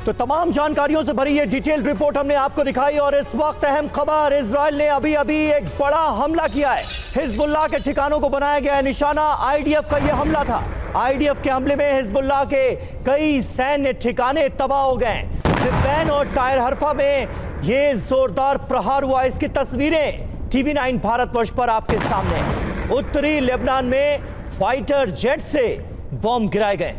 तो तमाम जानकारियों से भरी ये डिटेल्ड रिपोर्ट हमने आपको दिखाई और इस वक्त अहम खबर, इजराइल ने अभी अभी एक बड़ा हमला किया है। हिजबुल्लाह के ठिकानों को बनाया गया है निशाना। आईडीएफ का यह हमला था। आईडीएफ के हमले में हिजबुल्लाह के कई सैन्य ठिकाने तबाह हो गए। जिब्बैन और टायर हरफा में ये जोरदार प्रहार हुआ। इसकी तस्वीरें TV9 भारतवर्ष पर आपके सामने। उत्तरी लेबनान में फाइटर जेट से बॉम्ब गिराए गए।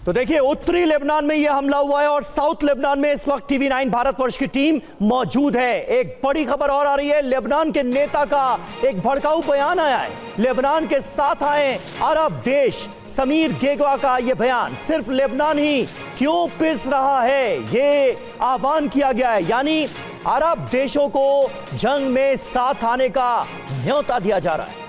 तो देखिए, उत्तरी लेबनान में यह हमला हुआ है और साउथ लेबनान में इस वक्त TV9 भारतवर्ष की टीम मौजूद है। एक बड़ी खबर और आ रही है। लेबनान के नेता का एक भड़काऊ बयान आया है। लेबनान के साथ आए अरब देश। समीर गेगवा का यह बयान, सिर्फ लेबनान ही क्यों पिस रहा है, ये आह्वान किया गया है। यानी अरब देशों को जंग में साथ आने का न्योता दिया जा रहा है।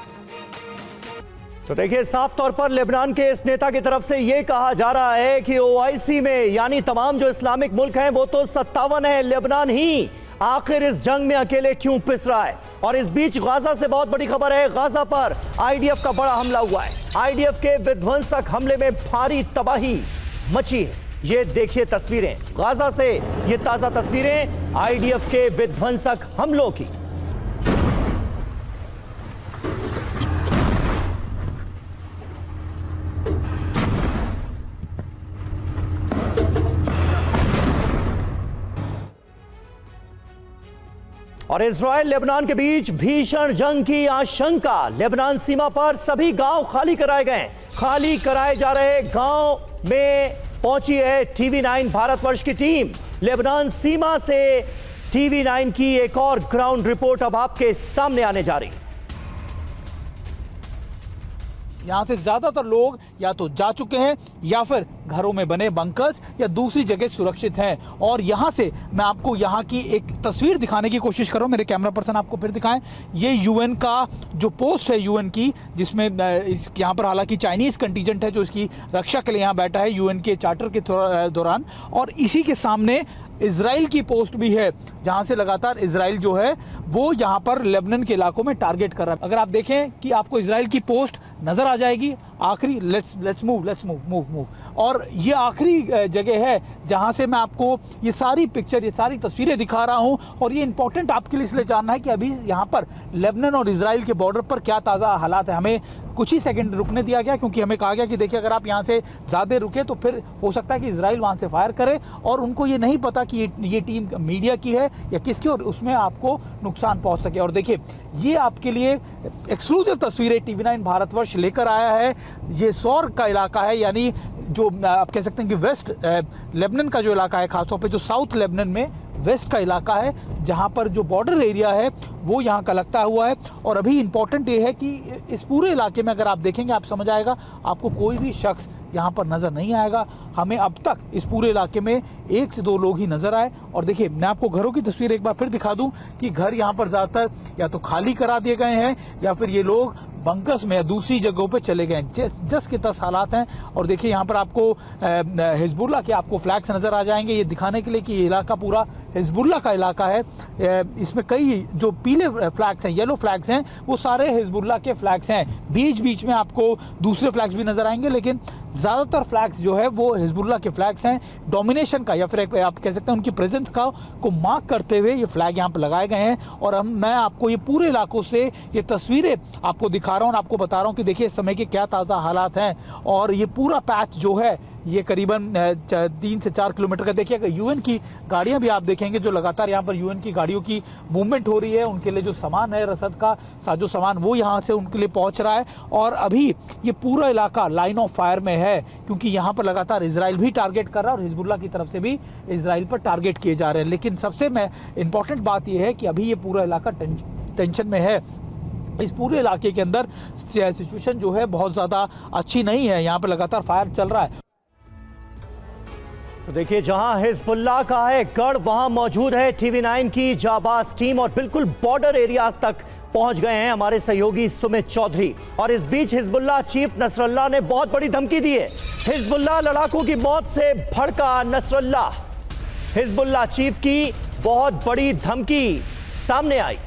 तो देखिए, साफ तौर पर लेबनान के इस नेता की तरफ से यह कहा जा रहा है कि OIC में यानी तमाम जो इस्लामिक मुल्क हैं वो तो 57 है, लेबनान ही आखिर इस जंग में अकेले क्यों पिस रहा है। और इस बीच गाजा से बहुत बड़ी खबर है। गाजा पर IDF का बड़ा हमला हुआ है। IDF के विध्वंसक हमले में भारी तबाही मची है। ये देखिए तस्वीरें, गाजा से ये ताजा तस्वीरें IDF के विध्वंसक हमलों की। और इजराइल लेबनान के बीच भीषण जंग की आशंका। लेबनान सीमा पर सभी गांव खाली कराए गए। खाली कराए जा रहे गांव में पहुंची है TV9 भारतवर्ष की टीम। लेबनान सीमा से TV9 की एक और ग्राउंड रिपोर्ट अब आपके सामने आने जा रही है। यहाँ से ज्यादातर लोग या तो जा चुके हैं या फिर घरों में बने बंकर्स या दूसरी जगह सुरक्षित हैं। और यहाँ से मैं आपको यहाँ की एक तस्वीर दिखाने की कोशिश कर रहा हूँ। मेरे कैमरा पर्सन आपको फिर दिखाएं। ये UN का जो पोस्ट है UN की, जिसमें यहाँ पर हालांकि चाइनीज कंटीजेंट है जो इसकी रक्षा के लिए यहाँ बैठा है UN के चार्टर के दौरान। और इसी के सामने इजराइल की पोस्ट भी है, जहां से लगातार इजराइल जो है वो यहां पर लेबनान के इलाकों में टारगेट कर रहा है। अगर आप देखें कि आपको इजराइल की पोस्ट नजर आ जाएगी आखिरी। Let's move. और ये आखिरी जगह है जहां से मैं आपको ये सारी पिक्चर, ये सारी तस्वीरें दिखा रहा हूं। और ये इंपॉर्टेंट आपके लिए इसलिए जानना है कि अभी यहाँ पर लेबनान और इजराइल के बॉर्डर पर क्या ताज़ा हालात है। हमें कुछ ही सेकंड रुकने दिया गया क्योंकि हमें कहा गया कि देखिए, अगर आप यहाँ से ज़्यादा रुके तो फिर हो सकता है कि इजराइल वहाँ से फायर करे और उनको ये नहीं पता कि ये टीम मीडिया की है या किसकी, और उसमें आपको नुकसान पहुँच सके। और देखिए, ये आपके लिए एक्सक्लूसिव तस्वीरें TV9 भारतवर्ष लेकर आया है। ये सौर का इलाका है, यानी जो आप कह सकते हैं कि वेस्ट लेबनान का जो इलाका है, खासतौर पे जो साउथ लेबनान में वेस्ट का इलाका है, जहां पर जो बॉर्डर एरिया है वो यहाँ का लगता हुआ है। और अभी इम्पॉर्टेंट ये है कि इस पूरे इलाके में अगर आप देखेंगे आप समझ आएगा, आपको कोई भी शख्स यहाँ पर नज़र नहीं आएगा। हमें अब तक इस पूरे इलाके में 1 से 2 लोग ही नज़र आए। और देखिए, मैं आपको घरों की तस्वीर एक बार फिर दिखा दूं कि घर यहाँ पर ज़्यादातर या तो खाली करा दिए गए हैं या फिर ये लोग बंकर्स में या दूसरी जगहों पे चले गए हैं। जस के तस हालात हैं। और देखिए, यहाँ पर आपको हिजबुल्लाह के आपको फ्लैग्स नज़र आ जाएंगे, ये दिखाने के लिए कि ये इलाका पूरा हिजबुल्लाह का इलाका है। इसमें कई जो पीले फ्लैग्स हैं, येलो फ्लैग्स हैं, वो सारे हिजबुल्लाह के फ्लैग्स हैं। बीच बीच में आपको दूसरे फ्लैग्स भी नज़र आएंगे, लेकिन ज़्यादातर फ्लैग्स जो है वो हिजबुल्लाह के फ्लैग्स हैं। डोमिनेशन का या फिर आप कह सकते हैं उनकी प्रेजेंस को मार्क करते हुए ये फ्लैग यहाँ पर लगाए गए हैं। और मैं आपको ये पूरे इलाकों से ये तस्वीरें आपको दिखा रहा हूँ और आपको बता रहा हूँ कि देखिए इस समय के क्या ताज़ा हालात हैं। और ये पूरा पैच जो है ये करीबन 3 से 4 किलोमीटर का। देखिए, अगर UN की गाड़ियां भी आप देखेंगे जो लगातार यहाँ पर UN की गाड़ियों की मूवमेंट हो रही है, उनके लिए जो सामान है, रसद का साजो सामान, वो यहाँ से उनके लिए पहुँच रहा है। और अभी ये पूरा इलाका लाइन ऑफ फायर में है क्योंकि यहाँ पर लगातार इजराइल भी टारगेट कर रहा है और हिजबुल्लाह की तरफ से भी इजराइल पर टारगेट किए जा रहे हैं। लेकिन सबसे इंपॉर्टेंट बात यह है कि अभी ये पूरा इलाका टेंशन में है। इस पूरे इलाके के अंदर सिचुएशन जो है बहुत ज़्यादा अच्छी नहीं है। यहाँ पर लगातार फायर चल रहा है। तो देखिए, जहां हिजबुल्लाह का है गढ़, वहां मौजूद है TV9 की जाबाज टीम और बिल्कुल बॉर्डर एरियाज तक पहुंच गए हैं हमारे सहयोगी सुमित चौधरी। और इस बीच हिजबुल्लाह चीफ नसरल्लाह ने बहुत बड़ी धमकी दी है। हिजबुल्लाह लड़ाकों की मौत से भड़का नसरल्लाह। हिजबुल्लाह चीफ की बहुत बड़ी धमकी सामने आई।